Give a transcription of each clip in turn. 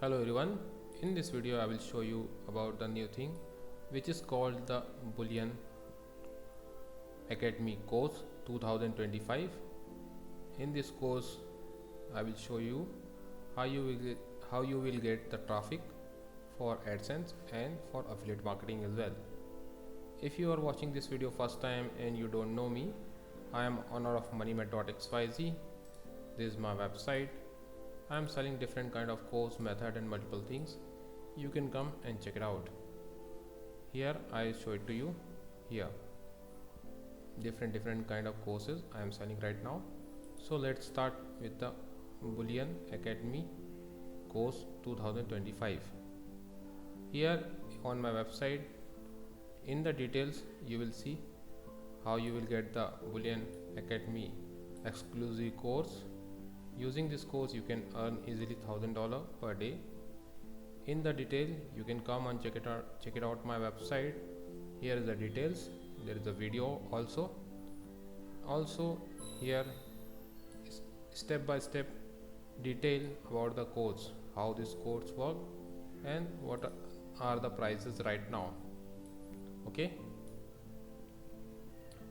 Hello everyone, in this video I will show you about the new thing which is called the Bullion Academy course 2025. In this course I will show you how you will get the traffic for AdSense and for affiliate marketing as well. If you are watching this video first time and you don't know me, I am owner of moneymat.xyz. This is my website. I am selling different kind of course method and multiple things. You can come and check it out. Here I show it to you. Here different kind of courses I am selling right now. So let's start with the Bullion Academy course 2025. Here on my website, in the details you will see how you will get the Bullion Academy exclusive course. Using this course you can earn easily $1,000 per day. In the detail you can come and check it out my website. Here is the details. There is a video also here step by step detail about the course, how this course work and what are the prices right now. Okay,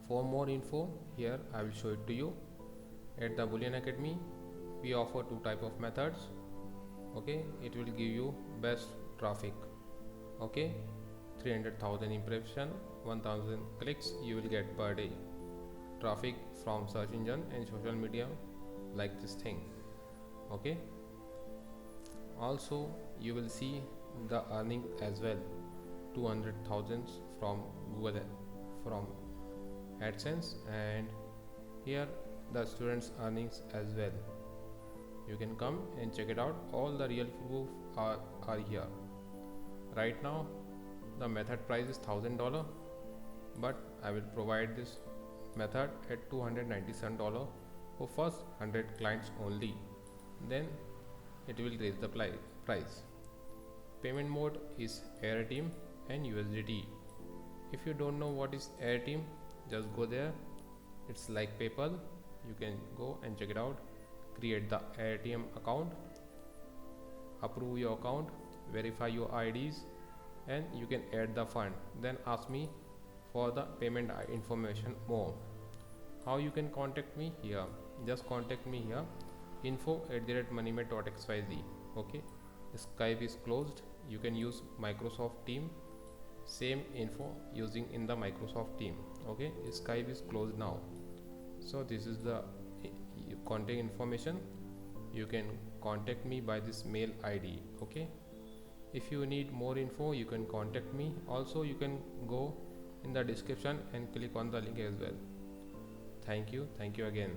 for more info here I will show it to you. At the Bullion Academy we offer two type of methods. Okay, it will give you best traffic. Okay, 300,000 impression, 1000 clicks you will get per day traffic from search engine and social media like this thing. Okay, also you will see the earning as well, 200,000 from Google, from AdSense, and here the students earnings as well. You can come and check it out. All the real proof are here. Right now the method price is $1,000, but I will provide this method at $297 for first 100 clients only. Then it will raise the price. Payment mode is Airteam and USDT. If you don't know what is Airteam, just go there. It's like PayPal. You can go and check it out. Create the ATM account, approve your account, verify your IDs, and you can add the fund. Then ask me for the payment information more. How you can contact me here? Just contact me here, info@moneymat.xyz. Okay, Skype is closed. You can use Microsoft Team. Same info using in the Microsoft Team. Okay, Skype is closed now. So this is the contact information. You can contact me by this mail ID. Okay, if you need more info you can contact me. Also you can go in the description and click on the link as well. Thank you again.